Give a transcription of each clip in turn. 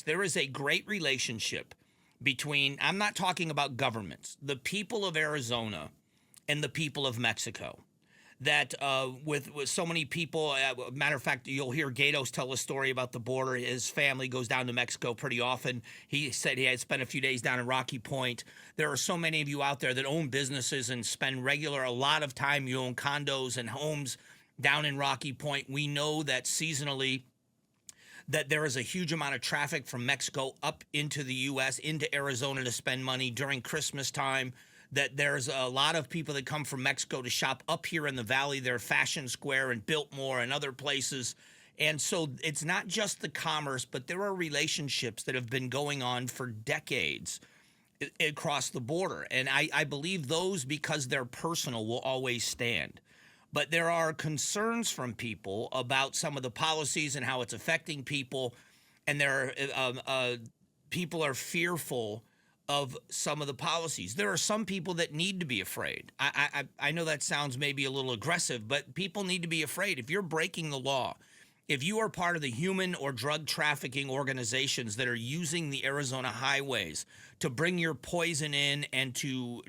There is a great relationship between, I'm not talking about governments, the people of Arizona and the people of Mexico. That with so many people, matter of fact, you'll hear Gatos tell a story about the border. His family goes down to Mexico pretty often. He said he had spent a few days down in Rocky Point. There are so many of you out there that own businesses and spend a lot of time. You own condos and homes down in Rocky Point. We know that seasonally that there is a huge amount of traffic from Mexico up into the U.S., into Arizona to spend money during Christmas time, that there's a lot of people that come from Mexico to shop up here in the valley. There, Fashion Square and Biltmore and other places. And so it's not just the commerce, but there are relationships that have been going on for decades across the border. And I believe those, because they're personal, will always stand. But there are concerns from people about some of the policies and how it's affecting people. And people are fearful of some of the policies. There are some people that need to be afraid. I know that sounds maybe a little aggressive, but people need to be afraid. If you're breaking the law, if you are part of the human or drug trafficking organizations that are using the Arizona highways to bring your poison in and to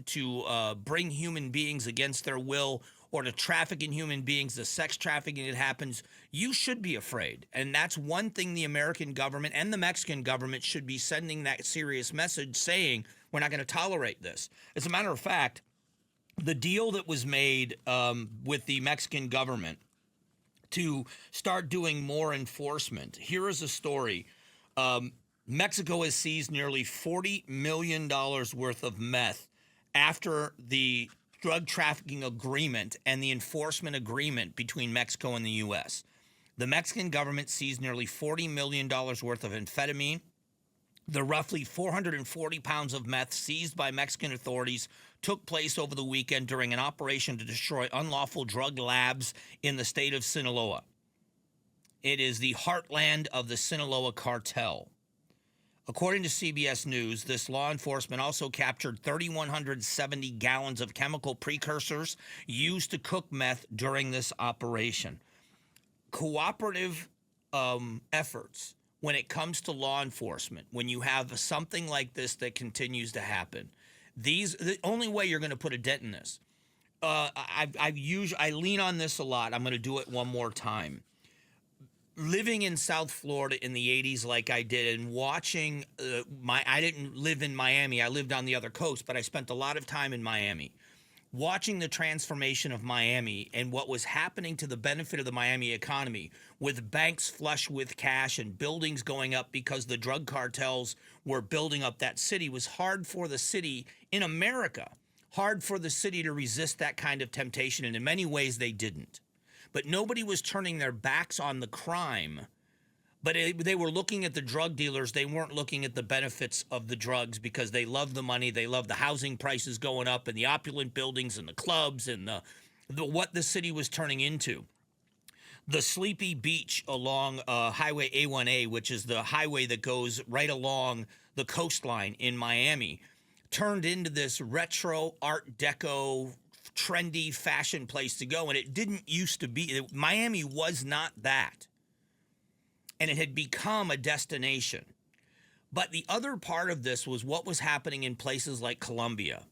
bring human beings against their will, or to traffic in human beings, the sex trafficking that happens, you should be afraid. And that's one thing the American government and the Mexican government should be sending that serious message, saying, we're not going to tolerate this. As a matter of fact, the deal that was made with the Mexican government to start doing more enforcement, here is a story. Mexico has seized nearly $40 million worth of meth after the drug trafficking agreement and the enforcement agreement between Mexico and the U.S. The Mexican government seized nearly $40 million worth of amphetamine. The roughly 440 pounds of meth seized by Mexican authorities took place over the weekend during an operation to destroy unlawful drug labs in the state of Sinaloa. It is the heartland of the Sinaloa cartel. According to CBS News, this law enforcement also captured 3,170 gallons of chemical precursors used to cook meth during this operation. Cooperative efforts when it comes to law enforcement, when you have something like this that continues to happen, the only way you're going to put a dent in this, I lean on this a lot. I'm going to do it one more time. Living in South Florida in the 80s like I did, and watching I didn't live in Miami. I lived on the other coast, but I spent a lot of time in Miami. Watching the transformation of Miami and what was happening to the benefit of the Miami economy, with banks flush with cash and buildings going up because the drug cartels were building up that city, was hard for the city in America, hard for the city to resist that kind of temptation, and in many ways they didn't. But nobody was turning their backs on the crime. But they were looking at the drug dealers. They weren't looking at the benefits of the drugs, because they loved the money. They loved the housing prices going up and the opulent buildings and the clubs and the what the city was turning into. The sleepy beach along Highway A1A, which is the highway that goes right along the coastline in Miami, turned into this retro Art Deco trendy fashion place to go, and it didn't used to be. Miami was not that, and it had become a destination. But the other part of this was what was happening in places like Colombia,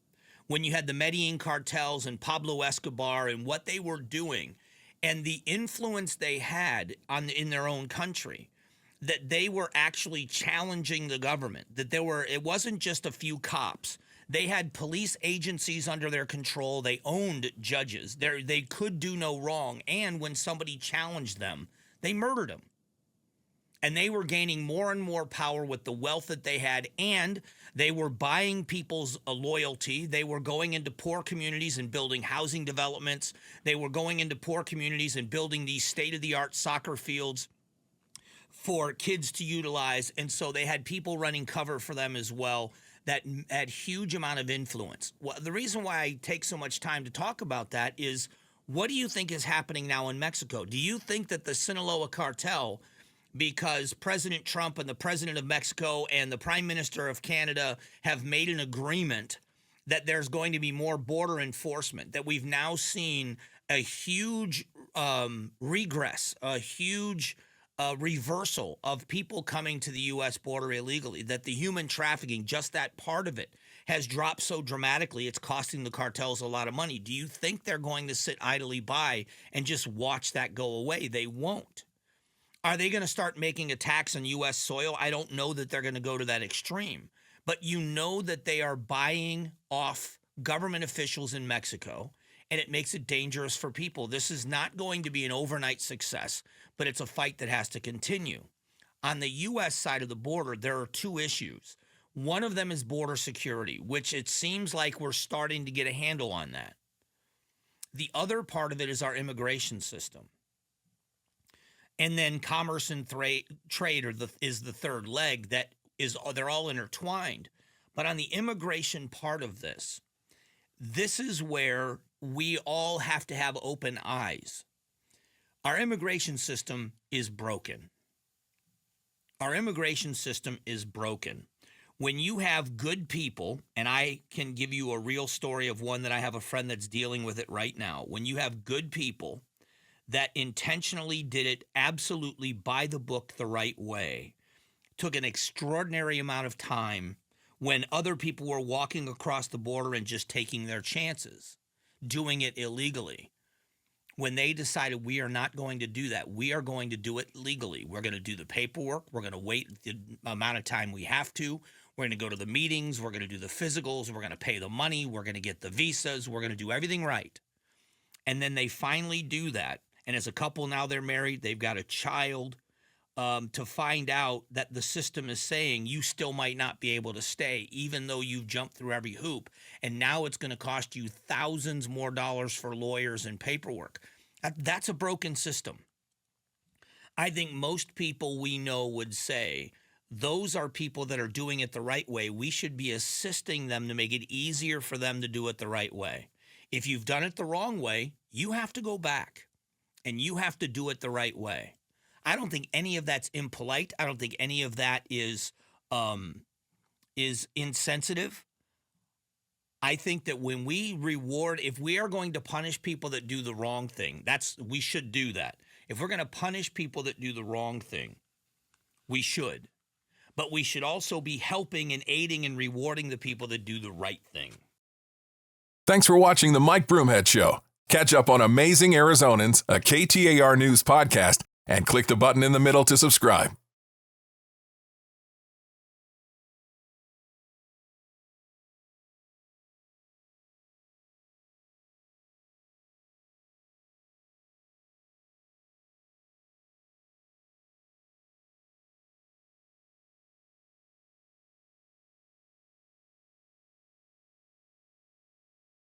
when you had the Medellin cartels and Pablo Escobar and what they were doing, and the influence they had in their own country, that they were actually challenging the government, that it wasn't just a few cops. They had police agencies under their control. They owned judges. They could do no wrong. And when somebody challenged them, they murdered them. And they were gaining more and more power with the wealth that they had. And they were buying people's loyalty. They were going into poor communities and building housing developments. They were going into poor communities and building these state-of-the-art soccer fields for kids to utilize. And so they had people running cover for them as well, that had huge amount of influence. Well, the reason why I take so much time to talk about that is, what do you think is happening now in Mexico? Do you think that the Sinaloa cartel, because President Trump and the President of Mexico and the Prime Minister of Canada have made an agreement that there's going to be more border enforcement, that we've now seen a huge regress, a huge reversal of people coming to the U.S. border illegally, that the human trafficking, just that part of it, has dropped so dramatically it's costing the cartels a lot of money. Do you think they're going to sit idly by and just watch that go away? They won't. Are they going to start making attacks on U.S. soil? I don't know that they're going to go to that extreme. But you know that they are buying off government officials in Mexico, and it makes it dangerous for people. This is not going to be an overnight success, but it's a fight that has to continue. On the U.S. side of the border, there are two issues. One of them is border security, which it seems like we're starting to get a handle on that. The other part of it is our immigration system. And then commerce and trade is the third leg that is, they're all intertwined. But on the immigration part of this is where we all have to have open eyes. Our immigration system is broken. Our immigration system is broken. When you have good people, and I can give you a real story of one that I have a friend that's dealing with it right now. When you have good people that intentionally did it absolutely by the book the right way, took an extraordinary amount of time when other people were walking across the border and just taking their chances, doing it illegally. When they decided we are not going to do that, we are going to do it legally. We're going to do the paperwork. We're going to wait the amount of time we have to. We're going to go to the meetings. We're going to do the physicals. We're going to pay the money. We're going to get the visas. We're going to do everything right. And then they finally do that. And as a couple now, they're married. They've got a child. To find out that the system is saying you still might not be able to stay, even though you've jumped through every hoop. And now it's going to cost you thousands more dollars for lawyers and paperwork. That's a broken system. I think most people we know would say those are people that are doing it the right way. We should be assisting them to make it easier for them to do it the right way. If you've done it the wrong way, you have to go back and you have to do it the right way. I don't think any of that's impolite. I don't think any of that is insensitive. I think that when we reward, if we are going to punish people that do the wrong thing, we should do that. If we're going to punish people that do the wrong thing, we should. But we should also be helping and aiding and rewarding the people that do the right thing. Thanks for watching the Mike Broomhead Show. Catch up on Amazing Arizonans, a KTAR News podcast, and click the button in the middle to subscribe.